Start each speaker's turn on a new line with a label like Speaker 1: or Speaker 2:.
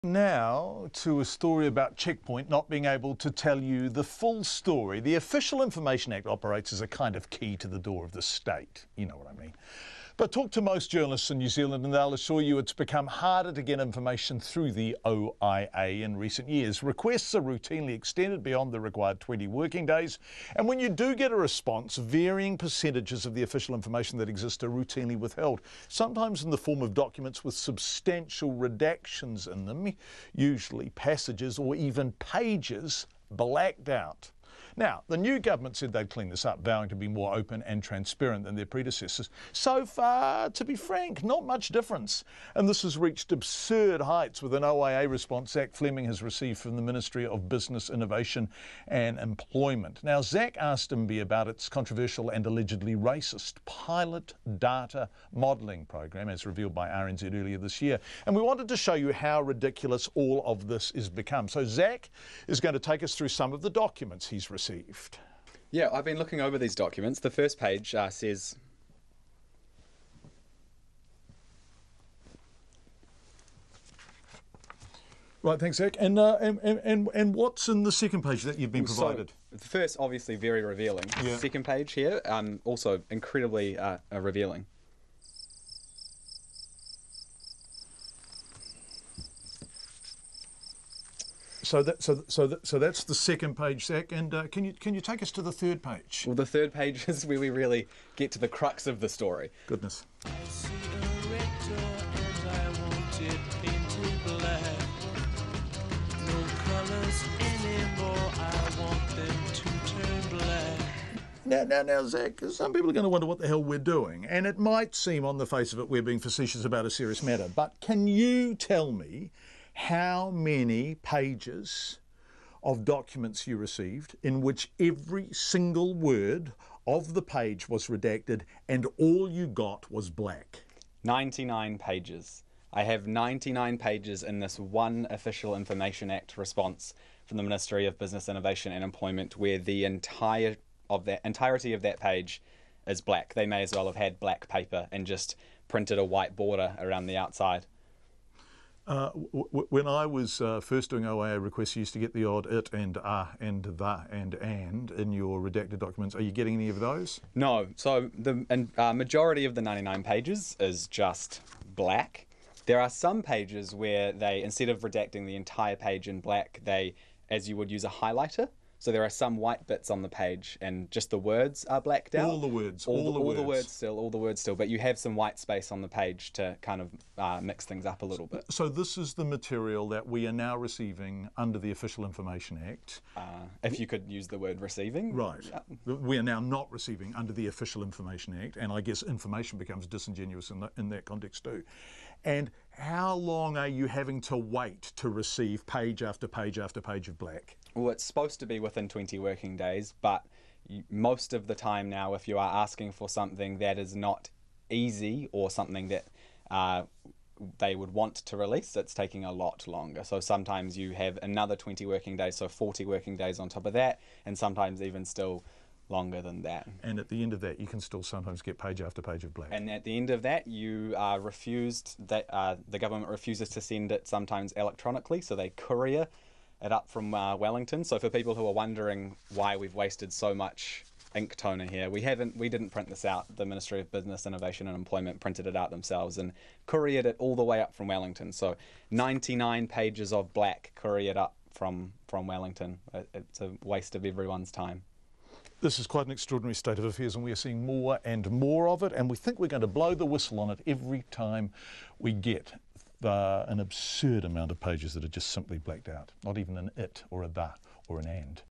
Speaker 1: Now to a story about Checkpoint not being able to tell you the full story. The Official Information Act operates as a kind of key to the door of the state. You know what I mean. But talk to most journalists in New Zealand and they'll assure you it's become harder to get information through the OIA in recent years. Requests are routinely extended beyond the required 20 working days. And when you do get a response, varying percentages of the official information that exists are routinely withheld, sometimes in the form of documents with substantial redactions in them, usually passages or even pages blacked out. Now, the new government said they'd clean this up, vowing to be more open and transparent than their predecessors. So far, to be frank, not much difference. And this has reached absurd heights with an OIA response Zach Fleming has received from the Ministry of Business, Innovation and Employment. Now, Zach asked MB about its controversial and allegedly racist pilot data modelling program, as revealed by RNZ earlier this year. And we wanted to show you how ridiculous all of this has become. So Zach is going to take us through some of the documents he's received.
Speaker 2: Yeah, I've been looking over these documents. The first page says...
Speaker 1: Right, thanks, Zach. And what's in the second page that you've been provided?
Speaker 2: So, the first, obviously, very revealing. Yeah. The second page here, also incredibly revealing.
Speaker 1: So that's the second page, Zach. And can you take us to the third page?
Speaker 2: Well, the third page is where we really get to the crux of the story.
Speaker 1: Goodness.
Speaker 3: I see a red door and I want it painted black. No colours anymore, I want them to turn black.
Speaker 1: Now, Zach, some people are going to wonder what the hell we're doing. And it might seem on the face of it we're being facetious about a serious matter. But can you tell me how many pages of documents you received in which every single word of the page was redacted and all you got was black?
Speaker 2: 99 pages. I have 99 pages in this one Official Information Act response from the Ministry of Business, Innovation and Employment where the entirety of that page is black. They may as well have had black paper and just printed a white border around the outside.
Speaker 1: When I was first doing OIA requests, you used to get the odd it and and the and in your redacted documents. Are you getting any of those?
Speaker 2: No. So the majority of the 99 pages is just black. There are some pages where they, instead of redacting the entire page in black, they, as you would use a highlighter. So there are some white bits on the page and just the words are blacked out.
Speaker 1: All the words.
Speaker 2: All the words still, but you have some white space on the page to kind of mix things up a little bit.
Speaker 1: So this is the material that we are now receiving under the Official Information Act.
Speaker 2: If you could use the word receiving.
Speaker 1: Right. Yeah. We are now not receiving under the Official Information Act, and I guess information becomes disingenuous in that context too. And how long are you having to wait to receive page after page after page of black?
Speaker 2: Well, it's supposed to be within 20 working days, but most of the time now, if you are asking for something that is not easy or something that they would want to release, it's taking a lot longer. So sometimes you have another 20 working days, so 40 working days on top of that, and sometimes even still longer than that.
Speaker 1: And at the end of that, you can still sometimes get page after page of black.
Speaker 2: And at the end of that, you are refused, that the government refuses to send it sometimes electronically, so they courier it up from Wellington. So for people who are wondering why we've wasted so much ink toner here, we didn't print this out. The Ministry of Business, Innovation and Employment printed it out themselves and couriered it all the way up from Wellington. So 99 pages of black couriered up from Wellington. It's a waste of everyone's time.
Speaker 1: This is quite an extraordinary state of affairs, and we are seeing more and more of it, and we think we're going to blow the whistle on it every time we get an absurd amount of pages that are just simply blacked out. Not even an it or a the or an and.